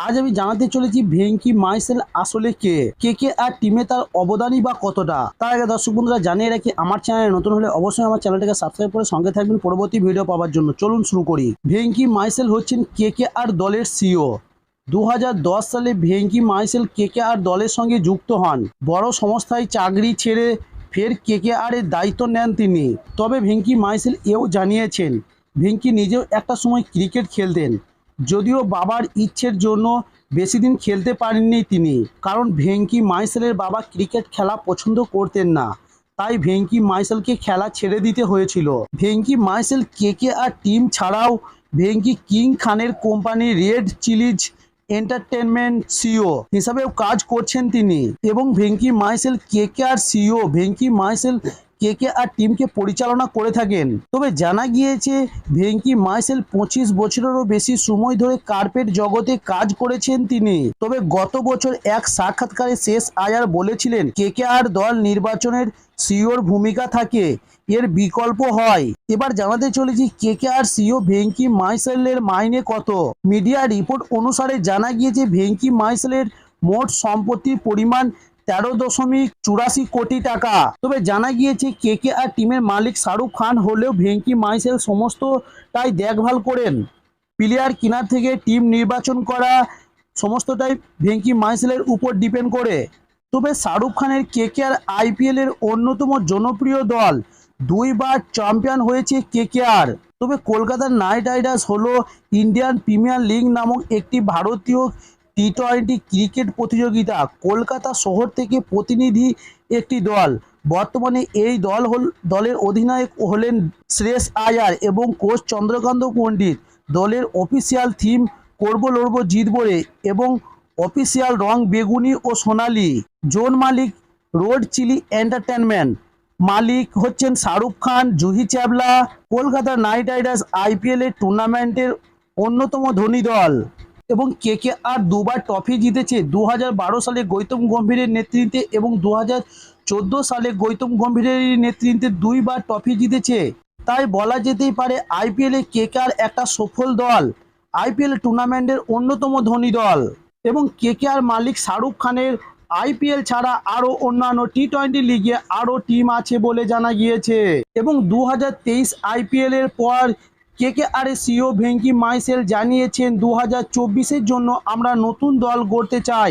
আজ আমি জানাতে চলেছি ভেঙ্কি মাইসেল আসলে কে, কে আর টিমে তার অবদানই বা কতটা। তার আগে দর্শক বন্ধুরা জানিয়ে রাখি, আমার চ্যানেলে নতুন হলে অবশ্যই আমার চ্যানেলটাকে সাবস্ক্রাইব করে সঙ্গে থাকবেন পরবর্তী ভিডিও পাওয়ার জন্য। চলুন শুরু করি। ভেঙ্কি মাইসেল হচ্ছেন কে আর দলের সিও। 2010 সালে ভেঙ্কি মাইসেল কে আর দলের সঙ্গে যুক্ত হন। বড় সংস্থায় চাকরি ছেড়ে ফের কে আর এর দায়িত্ব নেন তিনি। তবে ভেঙ্কি মাইসেল এও জানিয়েছেন ভেঙ্কি নিজেও একটা সময় ক্রিকেট খেলতেন, যদিও বাবার ইচ্ছের জন্য বেশি দিন খেলতে পারেননি তিনি। কারণ ভেঙ্কি মাইসেলের বাবা ক্রিকেট খেলা পছন্দ করতেন না, তাই ভেঙ্কি মাইসেলকে খেলা ছেড়ে দিতে হয়েছিল। Venky Mysore K R team ছাড়াও ভেঙ্কি কিং খানের company red chillies entertainment CEO হিসাবেও কাজ করছেন তিনি। এবং Venky Mysore K R CEO Venky Mysore K R টিমকে পরিচালনা করে থাকেন। তবে জানা গিয়েছে ভেঙ্কি মাইসেল 25 বছরেরও বেশি সময় ধরে কার্পেট জগতে কাজ করেছেন তিনি। তবে গত বছর এক সাক্ষাৎকারে শেষ আয়ার বলেছিলেন কে আর দল নির্বাচনের সিওর ভূমিকা থাকে, এর বিকল্প হয়। এবার জানাতে চলেছি কে আর সিও ভেঙ্কি মাইসেলের মাইনে কত। মিডিয়া রিপোর্ট অনুসারে জানা গিয়েছে ভেঙ্কি মাইসেলের মোট সম্পত্তির পরিমাণ 13.84 কোটি টাকা। তবে জানা গিয়েছে কে আর টিমের মালিক শাহরুখ খান হলেও ভেঙ্কি মাইসেল সমস্তটাই দেখভাল করেন। প্লেয়ার কেনার থেকে টিম নির্বাচন করা সমস্তটাই ভেঙ্কি মাইসেলের উপর ডিপেন্ড করে। তবে শাহরুখ খানের কে আর আইপিএল এর অন্যতম জনপ্রিয় দল, 2 বার চ্যাম্পিয়ন হয়েছে কে আর। তবে কলকাতার নাইট রাইডার্স হলো ইন্ডিয়ান প্রিমিয়ার লিগ নামক একটি ভারতীয় টি20 ক্রিকেট প্রতিযোগিতা। কলকাতা শহর থেকে প্রতিনিধি একটি দল। বর্তমানে এই দলের অধিনায়ক হলেন শ্রেয়স আয়ার এবং কোচ চন্দ্রকান্ত পণ্ডিত। দলের অফিসিয়াল থিম করবো লড়বো জিতবো রে এবং অফিসিয়াল রং বেগুনি ও সোনালি। জোন মালিক রোড চিলি এন্টারটেনমেন্ট, মালিক হচ্ছেন Shahrukh Khan, Juhi Chawla. Kolkata knight riders IPL এর টুর্নামেন্টের অন্যতম ধনী দল এবং কে আর 2 বার ট্রফি জিতেছে। 2012 সালে গৌতম গম্ভীরের নেতৃত্বে এবং 2014 সালে গৌতম গম্ভীরের নেতৃত্বে 2 বার ট্রফি জিতেছে। তাই বলা যেতেই পারে আইপিএল এ কে আর একটা সফল দল, আইপিএল টুর্নামেন্টের অন্যতম ধনী দল। এবং কে আর মালিক শাহরুখ খানের আইপিএল ছাড়া আরও অন্যান্য টি20 লিগে আরও টিম আছে বলে জানা গিয়েছে। এবং 2023 আইপিএল এর পর কে আর সিও ভেঙ্কি মাইসেল জানিয়েছেন 2024-এর জন্য আমরা নতুন দল গড়তে চাই।